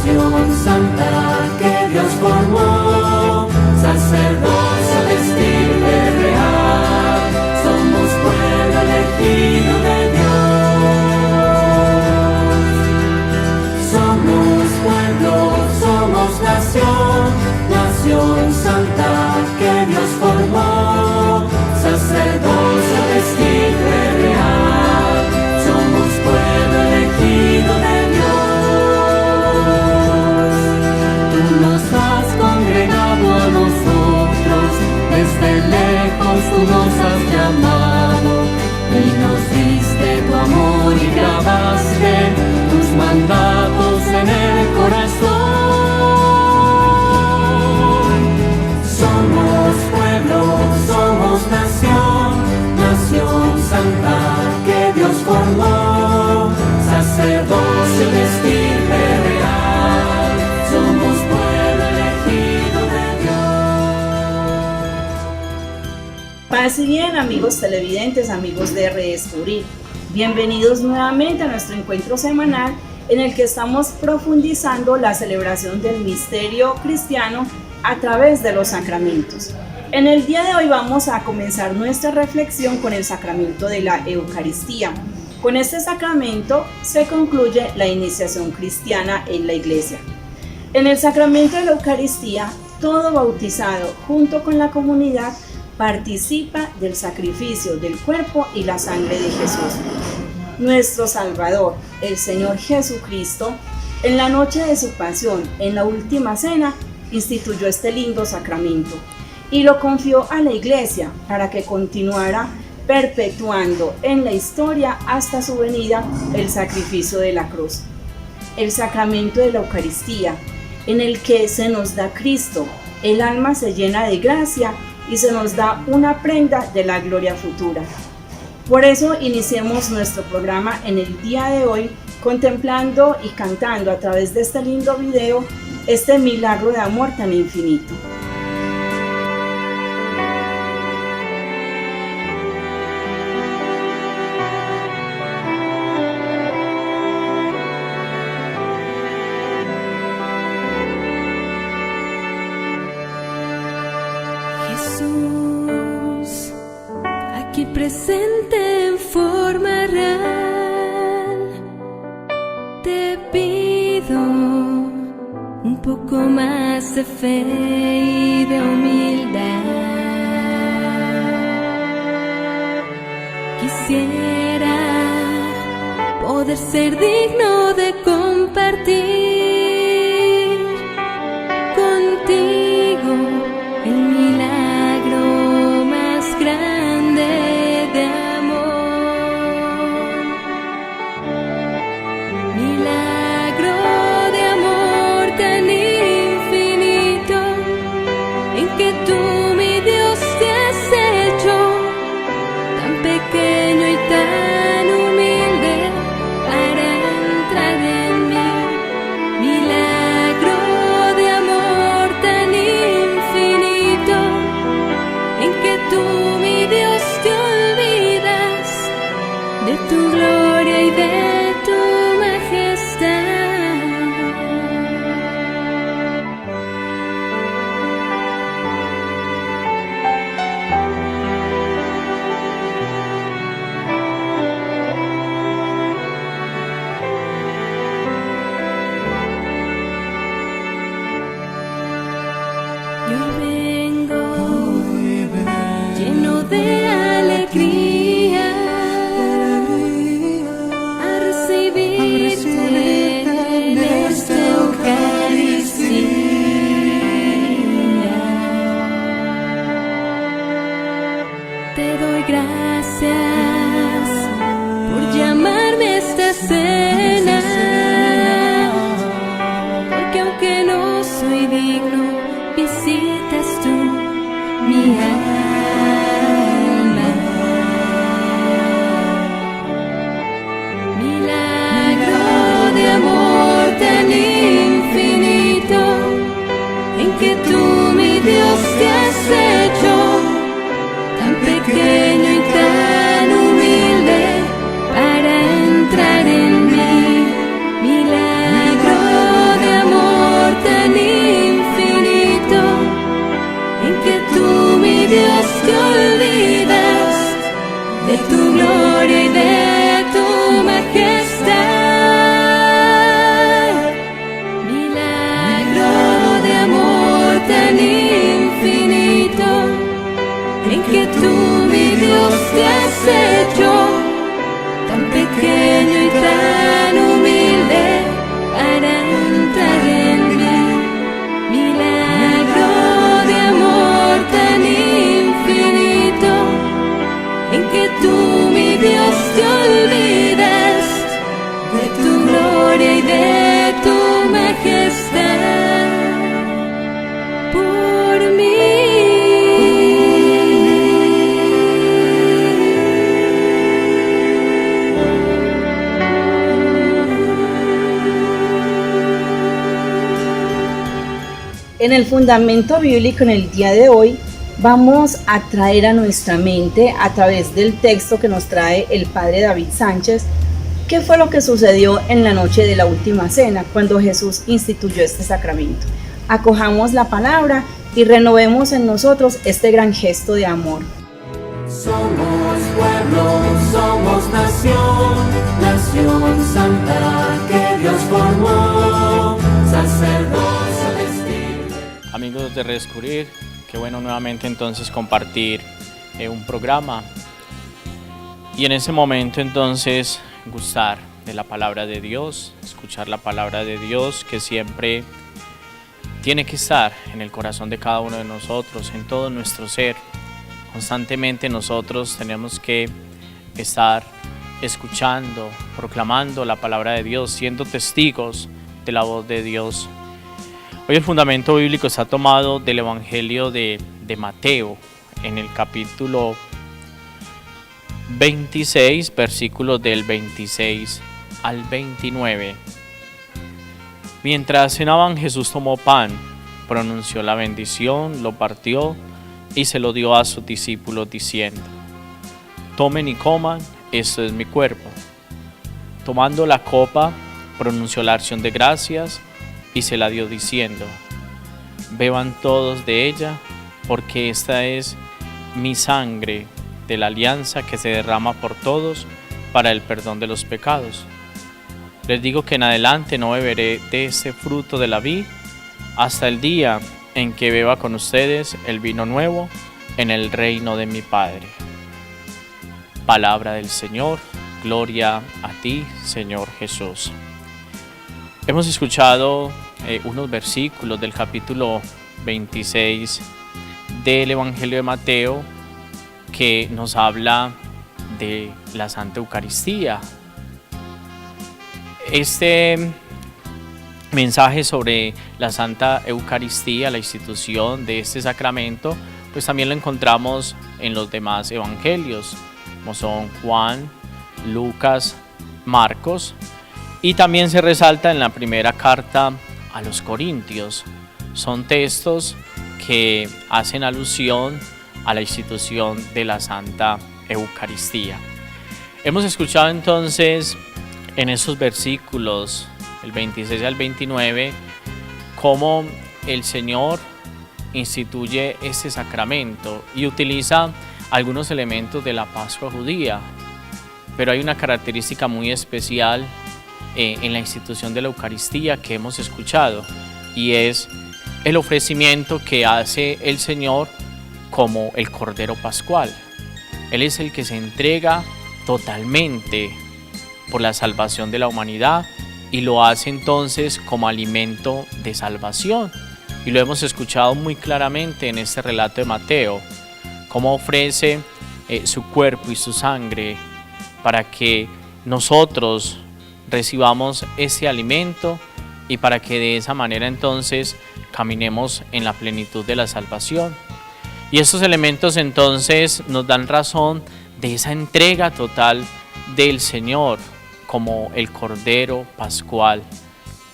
nación santa que Dios formó, sacerdocio de estirpe real, somos pueblo elegido de Dios. Somos pueblo, somos nación, nación santa que Dios formó, sacerdocio de estirpe real, somos pueblo elegido de Dios. Tú nos has congregado a nosotros, desde lejos tú nos has llamado, y nos diste tu amor y grabaste tus mandatos en el corazón. Somos pueblo, somos nación, nación santa que Dios formó, sacerdocio de estirpe real, somos pueblo elegido de Dios. Paz y bien, amigos televidentes, amigos de Redescubrir. Bienvenidos nuevamente a nuestro encuentro semanal en el que estamos profundizando la celebración del misterio cristiano a través de los sacramentos. En el día de hoy vamos a comenzar nuestra reflexión con el sacramento de la Eucaristía. Con este sacramento se concluye la iniciación cristiana en la Iglesia. En el sacramento de la Eucaristía, todo bautizado junto con la comunidad participa del sacrificio del cuerpo y la sangre de Jesús. Nuestro Salvador, el Señor Jesucristo, en la noche de su pasión, en la última cena, instituyó este lindo sacramento y lo confió a la Iglesia para que continuara perpetuando en la historia hasta su venida el sacrificio de la cruz. El sacramento de la Eucaristía, en el que se nos da Cristo, el alma se llena de gracia y se nos da una prenda de la gloria futura. Por eso iniciemos nuestro programa en el día de hoy contemplando y cantando a través de este lindo video este milagro de amor tan infinito. Jesús, aquí presente en forma real, te pido un poco más de fe y de humildad. Quisiera poder ser digno de compartir contigo el milagro más grande de amor. Milagro de amor tan infinito, en que tú, mi Dios, te has hecho tan pequeño y tan humilde para entrar en mí. Milagro de amor tan infinito, en que tú, mi Dios, te olvidas de tu gloria y de tu majestad. Y hoy vengo lleno de alegría a recibirte en esta Eucaristía. Te doy gracias por llamarme a esta cena, porque aunque no soy digno, visitas tú mi alma. Milagro de amor tan infinito, en que tú, mi Dios, te has hecho tan pequeño y tan humilde para entrar en mí. Milagro de amor en que tú, mi Dios, te has hecho tan pequeño y tan humilde para entrar en mí. Milagro de amor tan infinito, en que tú, mi Dios, te olvidas de tu gloria y de tu majestad por mí. En el fundamento bíblico en el día de hoy vamos a traer a nuestra mente, a través del texto que nos trae el padre David Sánchez, qué fue lo que sucedió en la noche de la última cena, cuando Jesús instituyó este sacramento. Acojamos la palabra y renovemos en nosotros este gran gesto de amor. Somos pueblo, somos nación, nación santa que Dios formó, sacerdocio vestido. Amigos de Redescubrir, qué bueno nuevamente entonces compartir un programa y en ese momento entonces gustar de la palabra de Dios, escuchar la palabra de Dios que siempre tiene que estar en el corazón de cada uno de nosotros, en todo nuestro ser. Constantemente nosotros tenemos que estar escuchando, proclamando la palabra de Dios, siendo testigos de la voz de Dios. Hoy el fundamento bíblico está tomado del Evangelio de Mateo, en el capítulo 26, versículos del 26 al 29. Mientras cenaban, Jesús tomó pan, pronunció la bendición, lo partió y se lo dio a sus discípulos diciendo: tomen y coman, esto es mi cuerpo. Tomando la copa, pronunció la acción de gracias y se la dio diciendo: beban todos de ella, porque esta es mi sangre de la alianza que se derrama por todos para el perdón de los pecados. Les digo que en adelante no beberé de este fruto de la vid hasta el día en que beba con ustedes el vino nuevo en el reino de mi Padre. Palabra del Señor, gloria a ti, Señor Jesús. Hemos escuchado unos versículos del capítulo 26 del Evangelio de Mateo que nos habla de la Santa Eucaristía. Este mensaje sobre la Santa Eucaristía, la institución de este sacramento, pues también lo encontramos en los demás evangelios, como son Juan, Lucas, Marcos, y también se resalta en la primera carta a los Corintios. Son textos que hacen alusión a la institución de la Santa Eucaristía. Hemos escuchado entonces en esos versículos, el 26 al 29, cómo el Señor instituye este sacramento y utiliza algunos elementos de la Pascua judía, pero hay una característica muy especial en la institución de la Eucaristía que hemos escuchado, y es el ofrecimiento que hace el Señor como el Cordero Pascual. Él es el que se entrega totalmente por la salvación de la humanidad y lo hace entonces como alimento de salvación. Y lo hemos escuchado muy claramente en este relato de Mateo, cómo ofrece su cuerpo y su sangre para que nosotros recibamos ese alimento y para que de esa manera entonces caminemos en la plenitud de la salvación. Y estos elementos entonces nos dan razón de esa entrega total del Señor como el Cordero Pascual,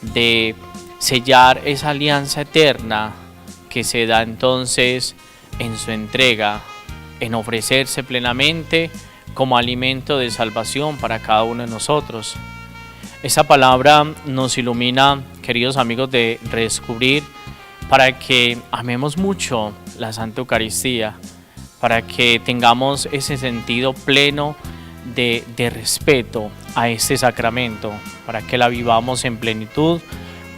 de sellar esa alianza eterna que se da entonces en su entrega, en ofrecerse plenamente como alimento de salvación para cada uno de nosotros. Esa palabra nos ilumina, queridos amigos de Redescubrir, para que amemos mucho la Santa Eucaristía, para que tengamos ese sentido pleno de respeto a este sacramento, para que la vivamos en plenitud,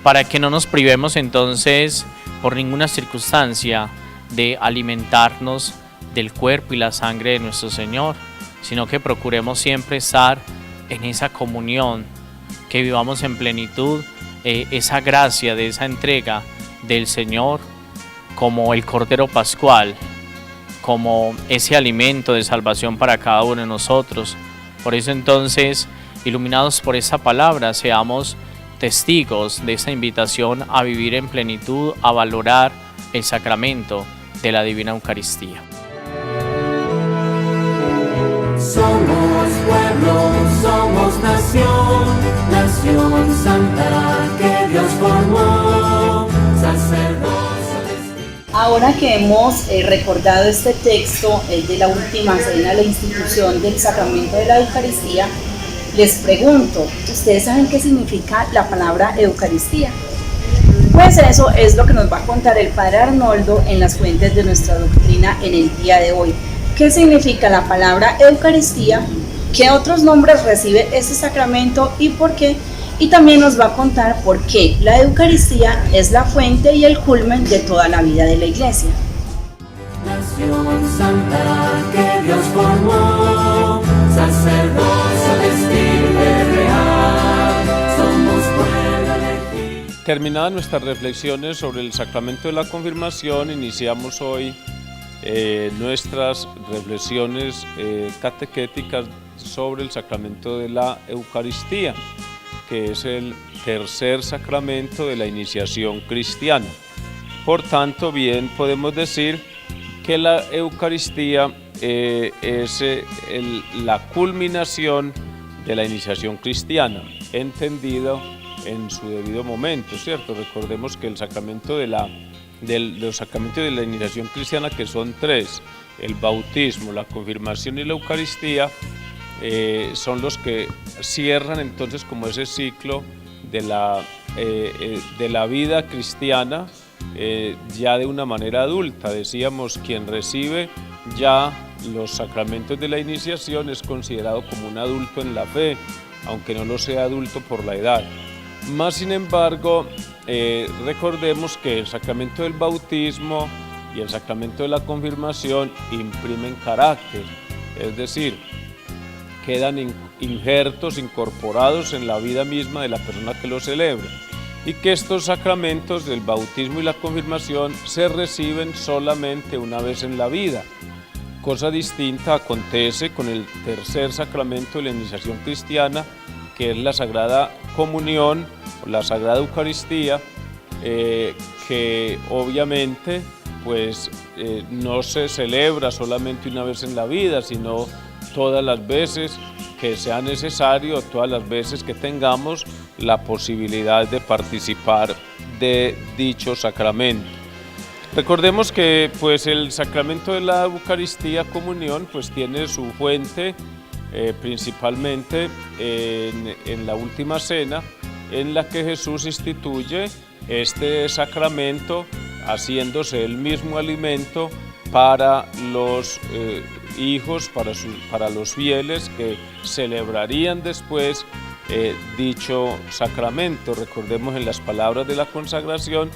para que no nos privemos entonces por ninguna circunstancia de alimentarnos del cuerpo y la sangre de nuestro Señor, sino que procuremos siempre estar en esa comunión, que vivamos en plenitud esa gracia de esa entrega del Señor como el Cordero Pascual, como ese alimento de salvación para cada uno de nosotros. Por eso entonces, iluminados por esta palabra, seamos testigos de esta invitación a vivir en plenitud, a valorar el sacramento de la Divina Eucaristía. Somos pueblo, somos nación, nación santa que Dios formó, sacerdocio destino. Ahora que hemos recordado este texto de la última cena, la institución del sacramento de la Eucaristía, les pregunto, ¿ustedes saben qué significa la palabra Eucaristía? Pues eso es lo que nos va a contar el Padre Arnoldo en las fuentes de nuestra doctrina en el día de hoy. ¿Qué significa la palabra Eucaristía? ¿Qué otros nombres recibe este sacramento y por qué? Y también nos va a contar por qué la Eucaristía es la fuente y el culmen de toda la vida de la Iglesia. Nación santa que Dios formó, sacerdocio destino real, somos pueblo elegido. Terminadas nuestras reflexiones sobre el sacramento de la confirmación, iniciamos hoy nuestras reflexiones catequéticas sobre el sacramento de la Eucaristía, que es el tercer sacramento de la iniciación cristiana. Por tanto, bien podemos decir que la Eucaristía es la culminación de la iniciación cristiana, entendido en su debido momento, ¿cierto? Recordemos que el sacramento los sacramentos de la iniciación cristiana, que son tres, el bautismo, la confirmación y la Eucaristía, son los que cierran entonces como ese ciclo de la vida cristiana ya de una manera adulta. Decíamos, quien recibe ya los sacramentos de la iniciación es considerado como un adulto en la fe, aunque no lo sea adulto por la edad. Más sin embargo, recordemos que el sacramento del bautismo y el sacramento de la confirmación imprimen carácter, es decir, quedan injertos, incorporados en la vida misma de la persona que lo celebra, y que estos sacramentos del bautismo y la confirmación se reciben solamente una vez en la vida. Cosa distinta acontece con el tercer sacramento de la iniciación cristiana, que es la Sagrada Comunión, o la Sagrada Eucaristía, que obviamente pues, no se celebra solamente una vez en la vida, sino todas las veces que sea necesario, todas las veces que tengamos la posibilidad de participar de dicho sacramento. Recordemos que pues, el sacramento de la Eucaristía, comunión, pues, tiene su fuente principalmente en la última cena, en la que Jesús instituye este sacramento, haciéndose el mismo alimento para los hijos, para los fieles que celebrarían después dicho sacramento. Recordemos, en las palabras de la consagración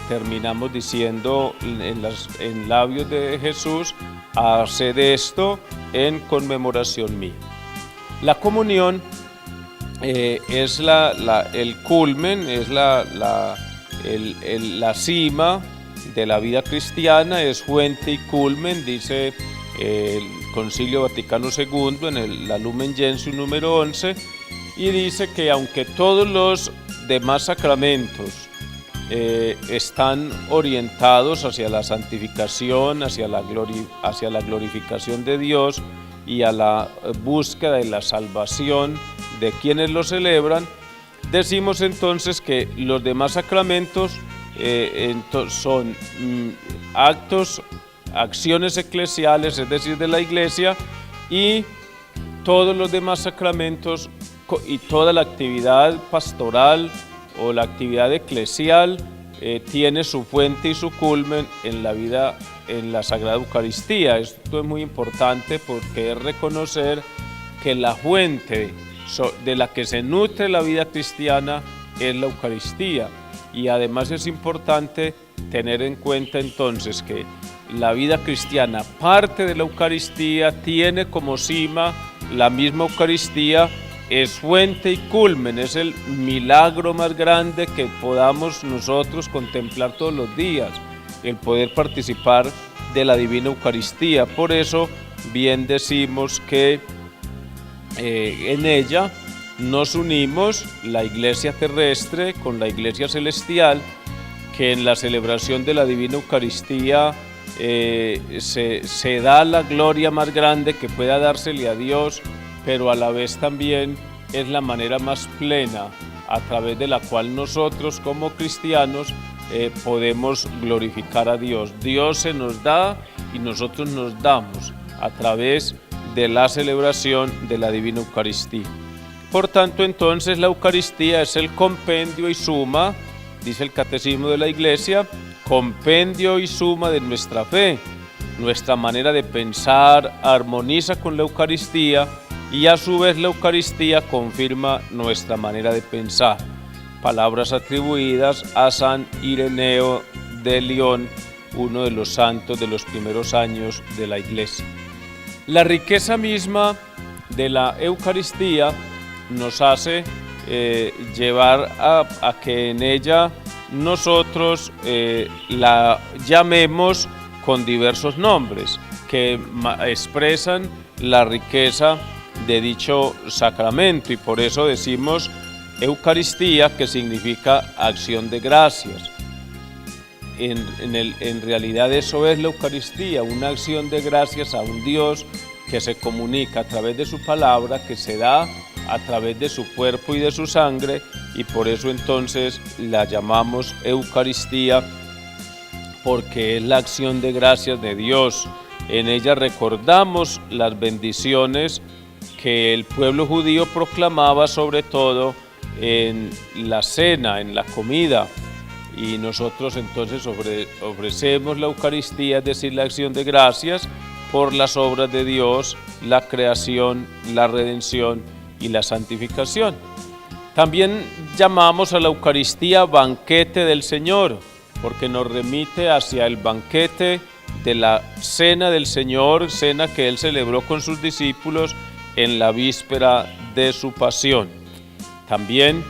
terminamos diciendo en labios de Jesús: haced esto en conmemoración mía. La comunión es el culmen, es la cima de la vida cristiana, es fuente y culmen, dice el Concilio Vaticano II en la Lumen Gentium número 11, y dice que aunque todos los demás sacramentos están orientados hacia la santificación, hacia la glorificación de Dios y a la búsqueda de la salvación de quienes lo celebran, decimos entonces que los demás sacramentos son acciones eclesiales, es decir, de la Iglesia, y todos los demás sacramentos y toda la actividad pastoral o la actividad eclesial tiene su fuente y su culmen en la vida, en la Sagrada Eucaristía. Esto es muy importante porque es reconocer que la fuente de la que se nutre la vida cristiana es la Eucaristía, y además es importante tener en cuenta entonces que la vida cristiana parte de la Eucaristía, tiene como cima la misma Eucaristía, es fuente y culmen, es el milagro más grande que podamos nosotros contemplar todos los días, el poder participar de la Divina Eucaristía. Por eso bien decimos que en ella nos unimos la Iglesia terrestre con la Iglesia celestial, que en la celebración de la Divina Eucaristía se da la gloria más grande que pueda dársele a Dios, pero a la vez también es la manera más plena a través de la cual nosotros como cristianos podemos glorificar a Dios. Dios se nos da y nosotros nos damos a través de la celebración de la Divina Eucaristía. Por tanto, entonces la Eucaristía es el compendio y suma, dice el Catecismo de la Iglesia, compendio y suma de nuestra fe. Nuestra manera de pensar armoniza con la Eucaristía y a su vez la Eucaristía confirma nuestra manera de pensar. Palabras atribuidas a San Ireneo de León, uno de los santos de los primeros años de la Iglesia. La riqueza misma de la Eucaristía nos hace llevar a que en ella nosotros la llamemos con diversos nombres que expresan la riqueza de dicho sacramento, y por eso decimos Eucaristía, que significa acción de gracias. En realidad eso es la Eucaristía, una acción de gracias a un Dios que se comunica a través de su palabra, que se da a través de su cuerpo y de su sangre, y por eso entonces la llamamos Eucaristía, porque es la acción de gracias de Dios. En ella recordamos las bendiciones que el pueblo judío proclamaba, sobre todo en la cena, en la comida, y nosotros entonces ofrecemos la Eucaristía, es decir, la acción de gracias por las obras de Dios, la creación, la redención y la santificación. También llamamos a la Eucaristía banquete del Señor, porque nos remite hacia el banquete de la cena del Señor, cena que Él celebró con sus discípulos en la víspera de su pasión. También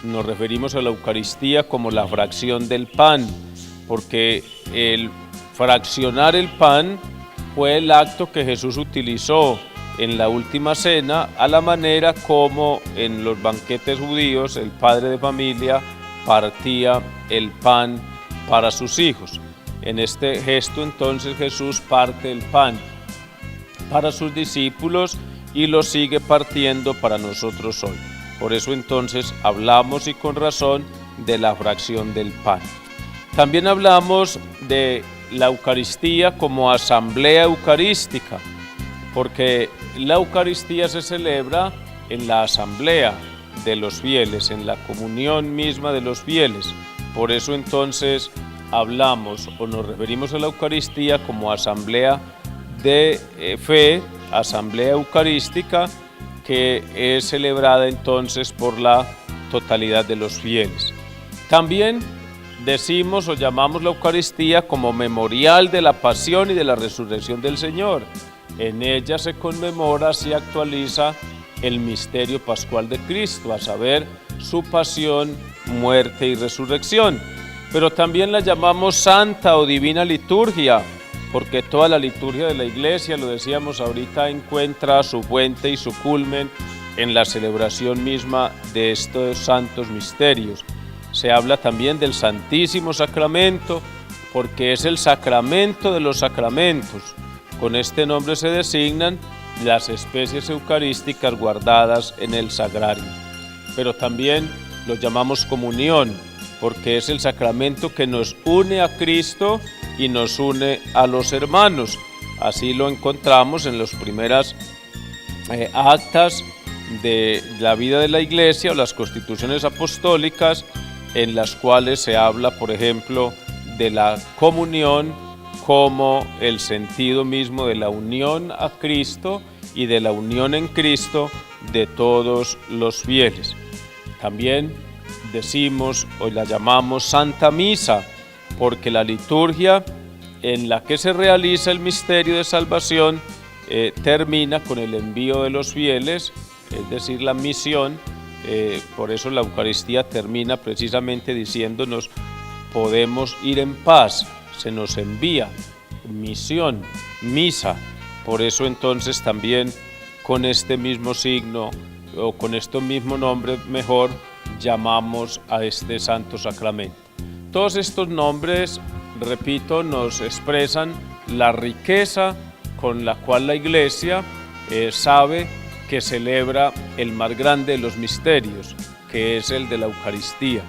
nos referimos a la Eucaristía como la fracción del pan, porque el fraccionar el pan fue el acto que Jesús utilizó en la última cena, a la manera como en los banquetes judíos el padre de familia partía el pan para sus hijos. En este gesto entonces Jesús parte el pan para sus discípulos y lo sigue partiendo para nosotros hoy. Por eso entonces hablamos, y con razón, de la fracción del pan. También hablamos de la Eucaristía como asamblea eucarística, porque la Eucaristía se celebra en la asamblea de los fieles, en la comunión misma de los fieles. Por eso entonces hablamos o nos referimos a la Eucaristía como asamblea de fe, asamblea eucarística, que es celebrada entonces por la totalidad de los fieles. También decimos o llamamos la Eucaristía como memorial de la pasión y de la resurrección del Señor. En ella se conmemora, se actualiza el misterio pascual de Cristo, a saber, su pasión, muerte y resurrección. Pero también la llamamos santa o divina liturgia, porque toda la liturgia de la Iglesia, lo decíamos ahorita, encuentra su fuente y su culmen en la celebración misma de estos santos misterios. Se habla también del Santísimo Sacramento, porque es el sacramento de los sacramentos. Con este nombre se designan las especies eucarísticas guardadas en el sagrario. Pero también lo llamamos comunión, porque es el sacramento que nos une a Cristo y nos une a los hermanos. Así lo encontramos en las primeras actas de la vida de la Iglesia o las constituciones apostólicas, en las cuales se habla, por ejemplo, de la comunión como el sentido mismo de la unión a Cristo y de la unión en Cristo de todos los fieles. También decimos o la llamamos Santa Misa, porque la liturgia en la que se realiza el misterio de salvación termina con el envío de los fieles, es decir, la misión. Por eso la Eucaristía termina precisamente diciéndonos: podemos ir en paz, se nos envía misión, misa. Por eso entonces también con este mismo signo o con este mismo nombre mejor llamamos a este santo sacramento. Todos estos nombres, repito, nos expresan la riqueza con la cual la Iglesia sabe que celebra el más grande de los misterios, que es el de la Eucaristía.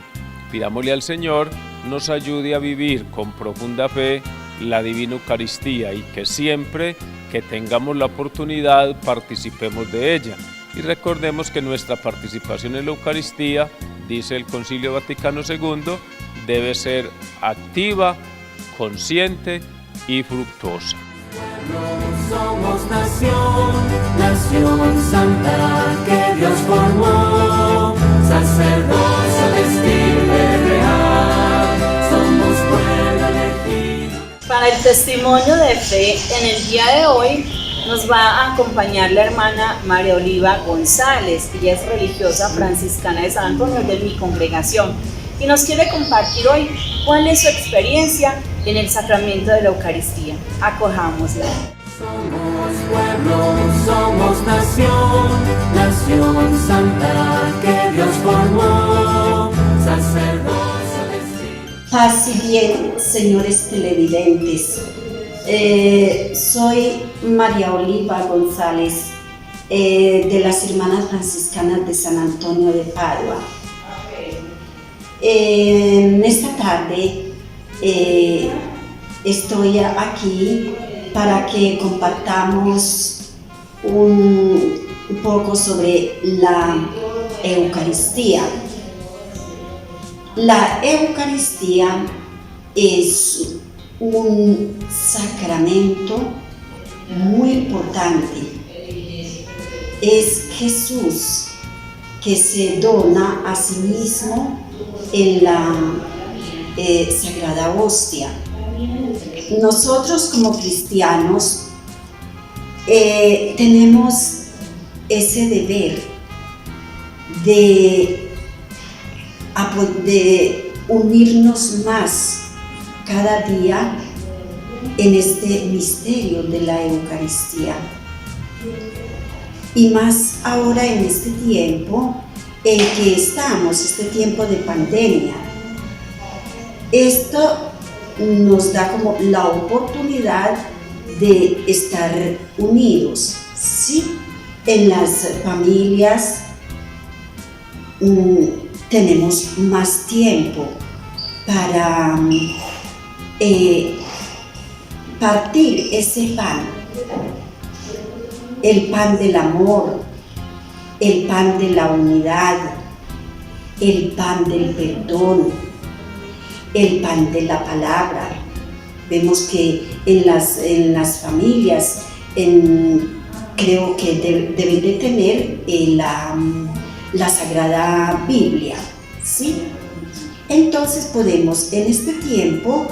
Pidámosle al Señor nos ayude a vivir con profunda fe la Divina Eucaristía y que siempre que tengamos la oportunidad participemos de ella. Y recordemos que nuestra participación en la Eucaristía, dice el Concilio Vaticano II, debe ser activa, consciente y fructuosa. Somos nación, nación santa que Dios formó, sacerdocio vestirme real, somos pueblo elegido. Para el testimonio de fe, en el día de hoy nos va a acompañar la hermana María Oliva González. Ella es religiosa franciscana de San Antonio, de mi congregación, y nos quiere compartir hoy cuál es su experiencia en el sacramento de la Eucaristía. Acojámosla. Somos pueblo, somos nación, nación santa que Dios formó, sacerdocio vestido. Paz y bien, señores televidentes. Soy María Oliva González, de las Hermanas Franciscanas de San Antonio de Padua. En esta tarde estoy aquí para que compartamos un poco sobre la Eucaristía. La Eucaristía es un sacramento muy importante. Es Jesús que se dona a sí mismo en la Sagrada Hostia. Nosotros como cristianos tenemos ese deber de unirnos más cada día en este misterio de la Eucaristía. Y más ahora en este tiempo en que estamos, este tiempo de pandemia. Esto nos da como la oportunidad de estar unidos, ¿sí? En las familias tenemos más tiempo para partir ese pan, el pan del amor, el pan de la unidad, el pan del perdón, el pan de la palabra. Vemos que en las familias creo que deben de tener la Sagrada Biblia, ¿sí? Entonces podemos en este tiempo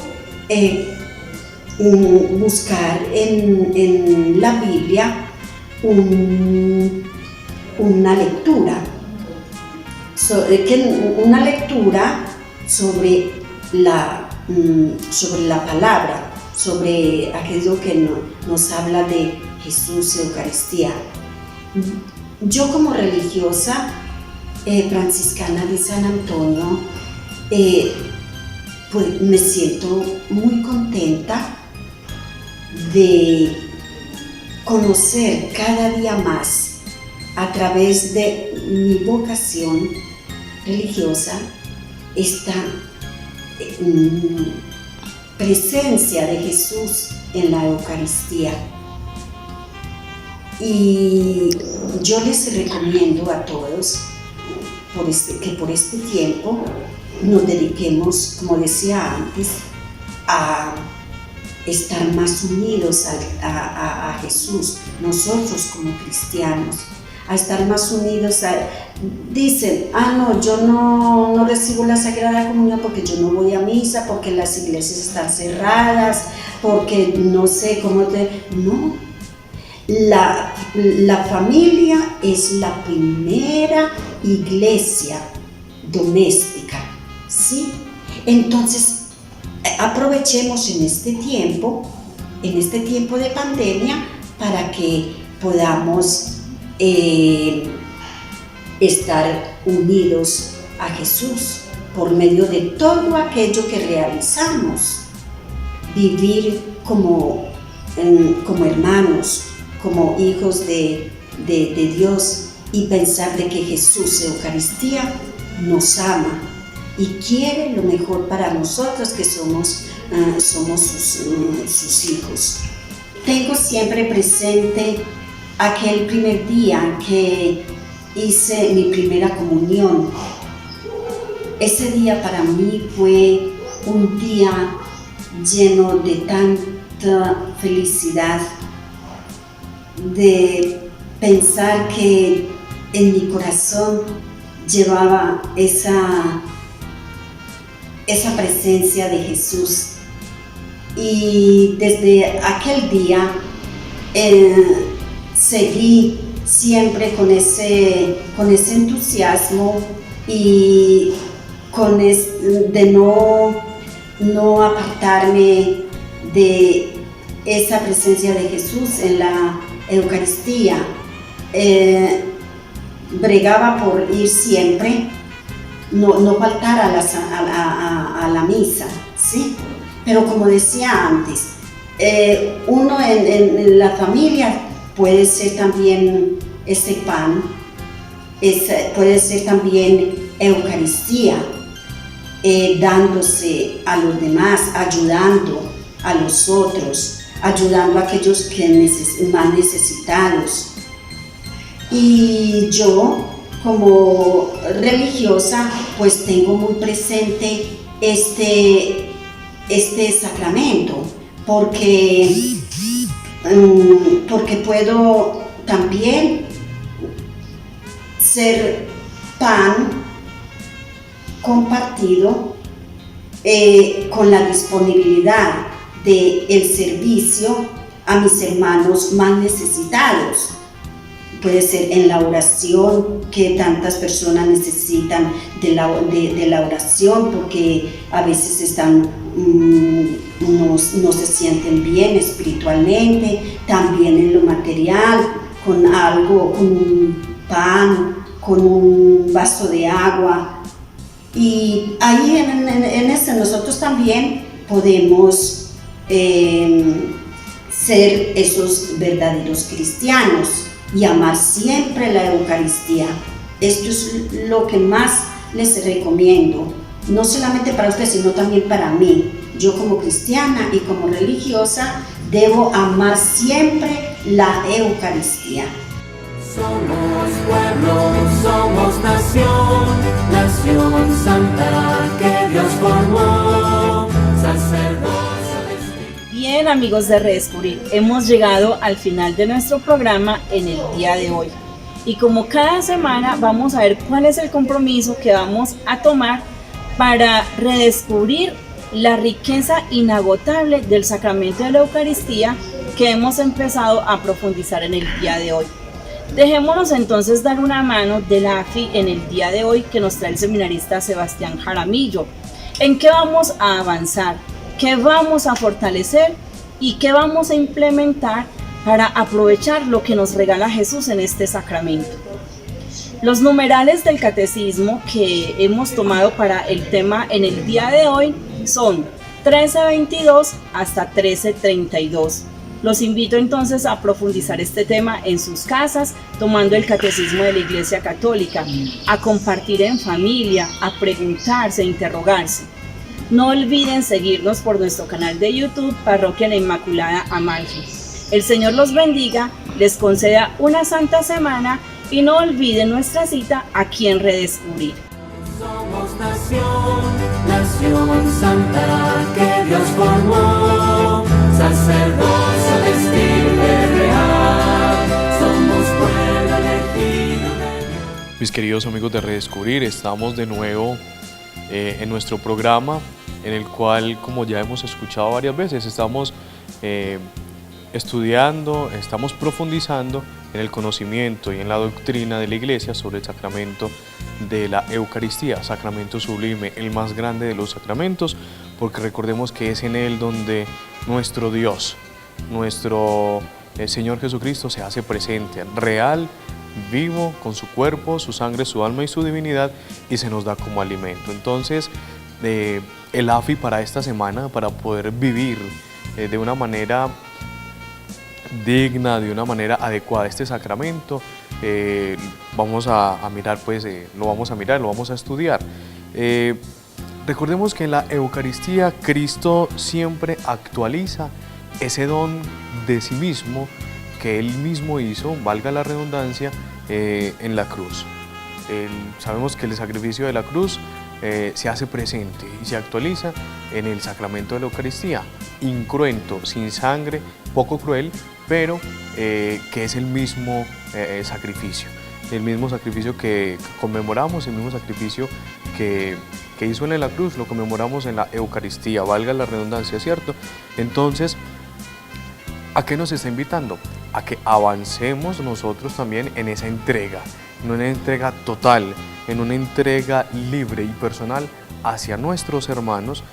buscar en la Biblia una lectura, sobre la palabra, sobre aquello que nos habla de Jesús y Eucaristía. Yo como religiosa franciscana de San Antonio, pues me siento muy contenta de conocer cada día más, a través de mi vocación religiosa, esta presencia de Jesús en la Eucaristía. Y yo les recomiendo a todos que por este tiempo nos dediquemos, como decía antes, a estar más unidos a Jesús, nosotros como cristianos, a estar más unidos. Dicen, no, yo no recibo la Sagrada Comunión porque yo no voy a misa, porque las iglesias están cerradas, porque no sé cómo No, la familia es la primera iglesia doméstica, ¿sí? Entonces, aprovechemos en este tiempo de pandemia, para que podamos estar unidos a Jesús por medio de todo aquello que realizamos, vivir como hermanos, como hijos de Dios, y pensar de que Jesús, Eucaristía, nos ama y quiere lo mejor para nosotros, que somos sus hijos. Tengo siempre presente aquel primer día que hice mi primera comunión. Ese día para mí fue un día lleno de tanta felicidad, de pensar que en mi corazón llevaba esa presencia de Jesús. Y desde aquel día seguí siempre con ese entusiasmo y de no apartarme de esa presencia de Jesús en la Eucaristía. Bregaba por ir siempre, no faltar a la misa, ¿sí? Pero como decía antes, uno en la familia puede ser también ese pan, puede ser también Eucaristía, dándose a los demás, ayudando a los otros, ayudando a aquellos que más necesitados. Y yo, como religiosa, pues tengo muy presente este sacramento, porque puedo también ser pan compartido con la disponibilidad del servicio a mis hermanos más necesitados. Puede ser en la oración, que tantas personas necesitan de la oración, porque a veces no se sienten bien espiritualmente. También en lo material, con algo, con un pan, con un vaso de agua. Y ahí en eso nosotros también podemos ser esos verdaderos cristianos y amar siempre la Eucaristía. Esto es lo que más les recomiendo, no solamente para ustedes, sino también para mí. Yo, como cristiana y como religiosa, debo amar siempre la Eucaristía. Somos pueblo, somos nación, nación santa que Dios formó, sacerdocio de Espíritu. Bien, amigos de Redescubrir, hemos llegado al final de nuestro programa en el día de hoy. Y como cada semana vamos a ver cuál es el compromiso que vamos a tomar para redescubrir la riqueza inagotable del sacramento de la Eucaristía que hemos empezado a profundizar en el día de hoy. Dejémonos entonces dar una mano de la AFI en el día de hoy que nos trae el seminarista Sebastián Jaramillo. ¿En qué vamos a avanzar? ¿Qué vamos a fortalecer? ¿Y qué vamos a implementar para aprovechar lo que nos regala Jesús en este sacramento? Los numerales del catecismo que hemos tomado para el tema en el día de hoy son 1322 hasta 1332. Los invito entonces a profundizar este tema en sus casas, tomando el catecismo de la Iglesia Católica, a compartir en familia, a preguntarse, a interrogarse. No olviden seguirnos por nuestro canal de YouTube, Parroquia La Inmaculada Amalfi. El Señor los bendiga, les conceda una santa semana y no olviden nuestra cita aquí en Redescubrir. Somos nación, nación santa que Dios formó, sacerdocio de estirpe real, somos pueblo elegido. Mis queridos amigos de Redescubrir, estamos de nuevo en nuestro programa en el cual, como ya hemos escuchado varias veces, estamos estudiando, estamos profundizando en el conocimiento y en la doctrina de la Iglesia sobre el sacramento de la Eucaristía, sacramento sublime, el más grande de los sacramentos, porque recordemos que es en él donde nuestro Dios, nuestro Señor Jesucristo se hace presente, real, vivo, con su cuerpo, su sangre, su alma y su divinidad, y se nos da como alimento. Entonces, el AFI para esta semana, para poder vivir de una manera digna, de una manera adecuada este sacramento, vamos a mirar, pues lo vamos a estudiar. Recordemos que en la Eucaristía Cristo siempre actualiza ese don de sí mismo que Él mismo hizo, valga la redundancia, en la cruz. Sabemos que el sacrificio de la cruz se hace presente y se actualiza en el sacramento de la Eucaristía, incruento, sin sangre, poco cruel, pero que es el mismo sacrificio que conmemoramos, el mismo sacrificio que hizo en la cruz, lo conmemoramos en la Eucaristía, valga la redundancia, ¿cierto? Entonces, ¿a qué nos está invitando? A que avancemos nosotros también en esa entrega, en una entrega total, en una entrega libre y personal hacia nuestros hermanos,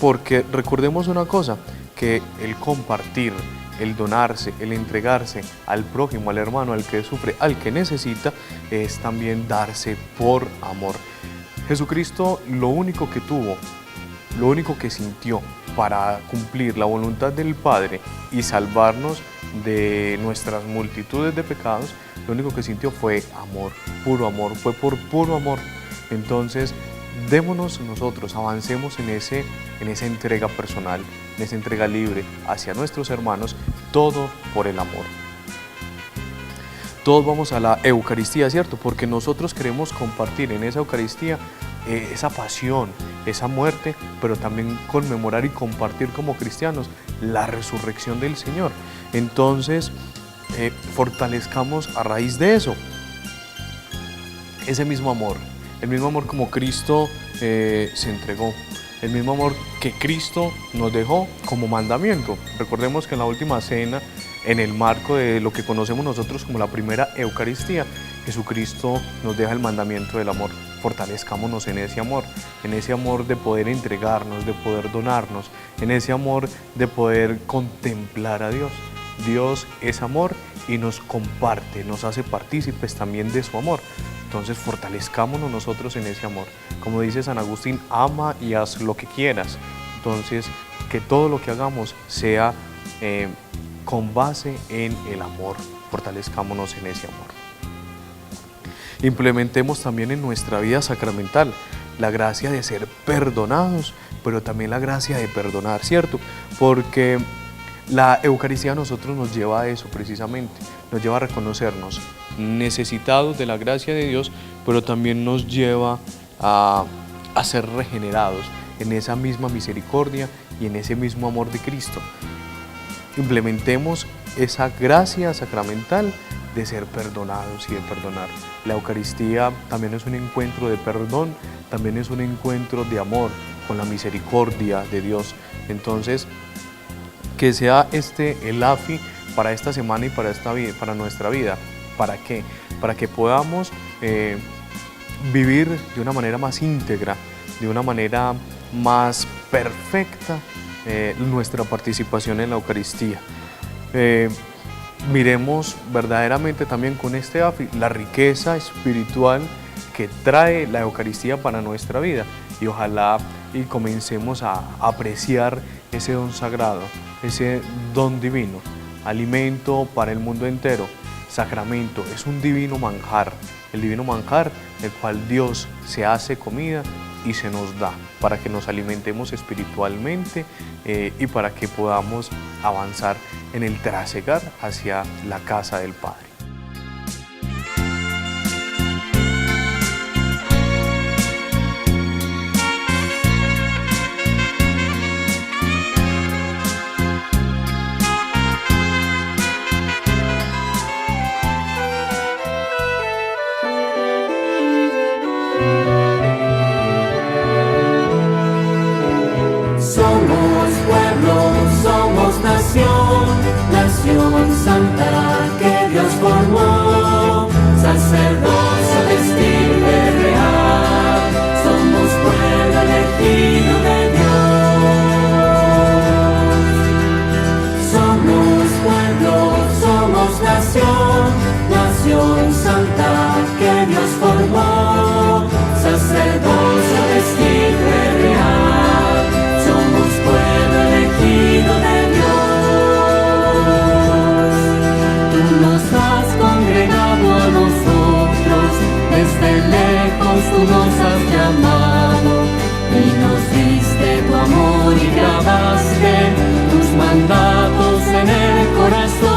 porque recordemos una cosa, que el compartir, el donarse, el entregarse al prójimo, al hermano, al que sufre, al que necesita, es también darse por amor. Jesucristo lo único que tuvo, lo único que sintió para cumplir la voluntad del Padre y salvarnos de nuestras multitudes de pecados, lo único que sintió fue amor, fue por puro amor. Entonces, démonos nosotros, avancemos en esa entrega personal, en esa entrega libre hacia nuestros hermanos, todo por el amor. Todos vamos a la Eucaristía, ¿cierto? Porque nosotros queremos compartir en esa Eucaristía esa pasión, esa muerte, pero también conmemorar y compartir como cristianos la resurrección del Señor. Entonces, fortalezcamos a raíz de eso ese mismo amor, el mismo amor como Cristo se entregó, el mismo amor que Cristo nos dejó como mandamiento. Recordemos que en la última cena, en el marco de lo que conocemos nosotros como la primera Eucaristía, Jesucristo nos deja el mandamiento del amor. Fortalezcámonos en ese amor de poder entregarnos, de poder donarnos, en ese amor de poder contemplar a Dios. Dios es amor y nos comparte, nos hace partícipes también de su amor. Entonces fortalezcámonos nosotros en ese amor. Como dice San Agustín, ama y haz lo que quieras. Entonces, que todo lo que hagamos sea con base en el amor. Fortalezcámonos en ese amor. Implementemos también en nuestra vida sacramental la gracia de ser perdonados, pero también la gracia de perdonar, ¿cierto? Porque la Eucaristía a nosotros nos lleva a eso precisamente, nos lleva a reconocernos necesitados de la gracia de Dios, pero también nos lleva a ser regenerados en esa misma misericordia y en ese mismo amor de Cristo. Implementemos esa gracia sacramental de ser perdonados y de perdonar. La Eucaristía también es un encuentro de perdón, también es un encuentro de amor con la misericordia de Dios. Entonces, que sea el AFI para esta semana y para nuestra vida. ¿Para qué? Para que podamos vivir de una manera más íntegra, de una manera más perfecta nuestra participación en la Eucaristía. Miremos verdaderamente también con este AFI la riqueza espiritual que trae la Eucaristía para nuestra vida, y ojalá y comencemos a apreciar ese don sagrado, ese don divino, alimento para el mundo entero, sacramento, es un divino manjar, el divino manjar el cual Dios se hace comida y se nos da para que nos alimentemos espiritualmente y para que podamos avanzar en el trasegar hacia la casa del Padre. Somos pueblo, somos nación, nación santa que Dios formó, sacerdocio de estirpe real, somos pueblo elegido de Dios. Somos pueblo, somos nación, nación santa que Dios formó, sacerdocio de estirpe real, somos pueblo elegido de Dios. Tú nos has congregado a nosotros, desde lejos tú nos has llamado, y nos diste tu amor y grabaste tus mandatos en el corazón.